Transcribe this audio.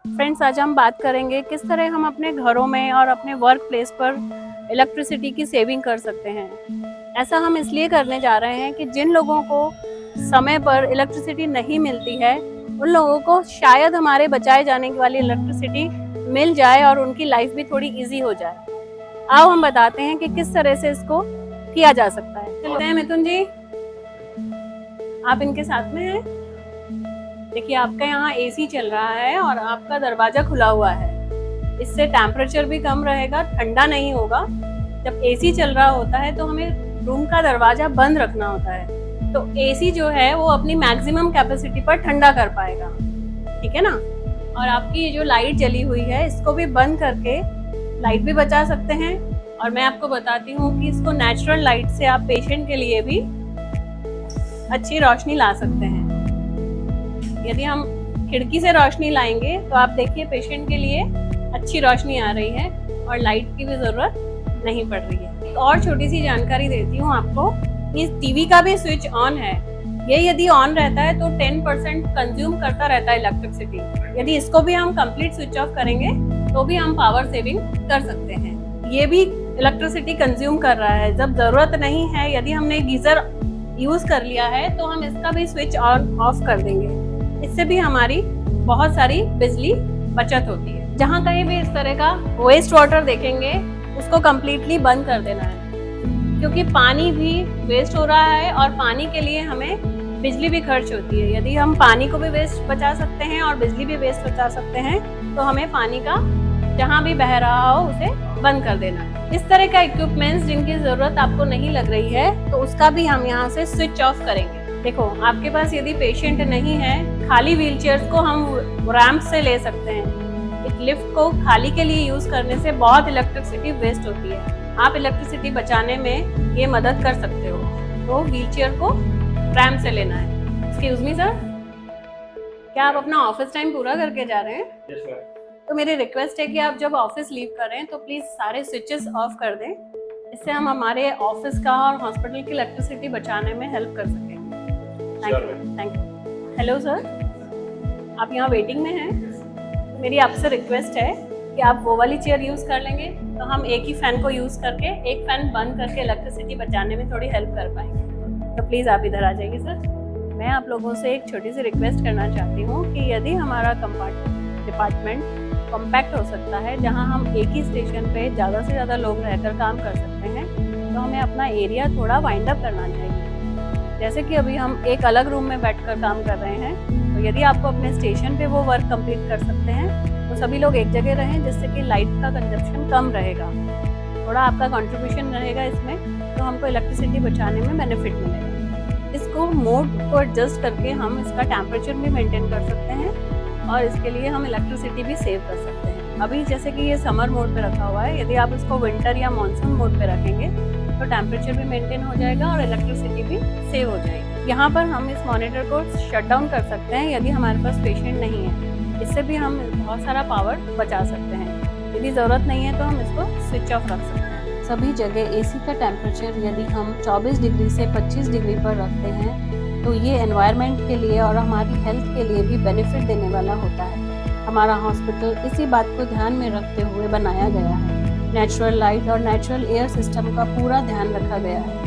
Friends, आज हम बात करेंगे किस तरह हम अपने घरों में और अपने वर्क प्लेस पर इलेक्ट्रिसिटी की सेविंग कर सकते हैं। ऐसा हम इसलिए करने जा रहे हैं कि जिन लोगों को समय पर इलेक्ट्रिसिटी नहीं मिलती है, उन लोगों को शायद हमारे बचाए जाने वाली इलेक्ट्रिसिटी मिल जाए और उनकी लाइफ भी थोड़ी इजी हो जाए। आओ हम बताते हैं कि किस तरह से इसको किया जा सकता है। चलते हैं मिथुन जी, आप इनके साथ में हैं। देखिए, आपका यहाँ एसी चल रहा है और आपका दरवाजा खुला हुआ है। इससे टेम्परेचर भी कम रहेगा, ठंडा नहीं होगा। जब एसी चल रहा होता है तो हमें रूम का दरवाजा बंद रखना होता है, तो एसी जो है वो अपनी मैक्सिमम कैपेसिटी पर ठंडा कर पाएगा, ठीक है ना। और आपकी ये जो लाइट जली हुई है, इसको भी बंद करके लाइट भी बचा सकते हैं। और मैं आपको बताती हूँ कि इसको नेचुरल लाइट से आप पेशेंट के लिए भी अच्छी रोशनी ला सकते हैं। यदि हम खिड़की से रोशनी लाएंगे तो आप देखिए पेशेंट के लिए अच्छी रोशनी आ रही है और लाइट की भी जरूरत नहीं पड़ रही है। एक और छोटी सी जानकारी देती हूँ आपको, इस टीवी का भी स्विच ऑन है। ये यदि ऑन रहता है तो 10% कंज्यूम करता रहता है इलेक्ट्रिसिटी। यदि इसको भी हम कंप्लीट स्विच ऑफ करेंगे तो भी हम पावर सेविंग कर सकते हैं। ये भी इलेक्ट्रिसिटी कंज्यूम कर रहा है जब जरूरत नहीं है। यदि हमने गीजर यूज कर लिया है तो हम इसका भी स्विच ऑन ऑफ कर देंगे। इससे भी हमारी बहुत सारी बिजली बचत होती है। जहाँ कहीं भी इस तरह का वेस्ट वाटर देखेंगे उसको कम्प्लीटली बंद कर देना है, क्योंकि पानी भी वेस्ट हो रहा है और पानी के लिए हमें बिजली भी खर्च होती है। यदि हम पानी को भी वेस्ट बचा सकते हैं और बिजली भी वेस्ट बचा सकते हैं तो हमें पानी का जहाँ भी बह रहा हो उसे बंद कर देना है। इस तरह का इक्विपमेंट्स जिनकी जरूरत आपको नहीं लग रही है तो उसका भी हम यहाँ से स्विच ऑफ करेंगे। देखो, आपके पास यदि पेशेंट नहीं है, खाली व्हीलचेयर्स को हम रैंप से ले सकते हैं। एक लिफ्ट को खाली के लिए यूज करने से बहुत इलेक्ट्रिसिटी वेस्ट होती है। आप इलेक्ट्रिसिटी बचाने में ये मदद कर सकते हो। तो व्हीलचेयर को रैंप से लेना है। एक्सक्यूज मी सर, क्या आप अपना ऑफिस टाइम पूरा करके जा रहे हैं? Yes, sir. तो मेरी रिक्वेस्ट है कि आप जब ऑफिस लीव करें तो प्लीज सारे स्विचेस ऑफ कर दें। इससे हम हमारे ऑफिस का और हॉस्पिटल की इलेक्ट्रिसिटी बचाने में हेल्प कर सकें। Thank you. हेलो सर, आप यहाँ वेटिंग में हैं। मेरी आपसे रिक्वेस्ट है कि आप वो वाली चेयर यूज़ कर लेंगे तो हम एक ही फ़ैन को यूज़ करके एक फ़ैन बंद करके इलेक्ट्रिसिटी बचाने में थोड़ी हेल्प कर पाएंगे। तो प्लीज़ आप इधर आ जाइए सर। मैं आप लोगों से एक छोटी सी रिक्वेस्ट करना चाहती हूँ कि यदि हमारा डिपार्टमेंट कॉम्पैक्ट हो सकता है, जहाँ हम एक ही स्टेशन पे ज़्यादा से ज़्यादा लोग रहकर काम कर सकते हैं, तो हमें अपना एरिया थोड़ा वाइंड अप करना चाहिए। जैसे कि अभी हम एक अलग रूम में बैठकर काम कर रहे हैं, तो यदि आपको अपने स्टेशन पे वो वर्क कंप्लीट कर सकते हैं तो सभी लोग एक जगह रहें, जिससे कि लाइट का कंजप्शन कम रहेगा। थोड़ा आपका कंट्रीब्यूशन रहेगा इसमें, तो हमको इलेक्ट्रिसिटी बचाने में बेनिफिट मिलेगा। इसको मोड को एडजस्ट करके हम इसका टेम्परेचर भी मेंटेन कर सकते हैं और इसके लिए हम इलेक्ट्रिसिटी भी सेव कर सकते हैं। अभी जैसे कि ये समर मोड पे रखा हुआ है, यदि आप इसको विंटर या मानसून मोड पे रखेंगे तो टेम्परेचर भी मेंटेन हो जाएगा और इलेक्ट्रिसिटी भी सेव हो जाएगी। यहाँ पर हम इस मॉनिटर को शट डाउन कर सकते हैं यदि हमारे पास पेशेंट नहीं है। इससे भी हम बहुत सारा पावर बचा सकते हैं। यदि ज़रूरत नहीं है तो हम इसको स्विच ऑफ रख सकते हैं। सभी जगह एसी का टेम्परेचर यदि हम 24 डिग्री से 25 डिग्री पर रखते हैं तो ये एनवायरनमेंट के लिए और हमारी हेल्थ के लिए भी बेनिफिट देने वाला होता है। हमारा हॉस्पिटल इसी बात को ध्यान में रखते हुए बनाया गया है। नेचुरल लाइट और नेचुरल एयर सिस्टम का पूरा ध्यान रखा गया है।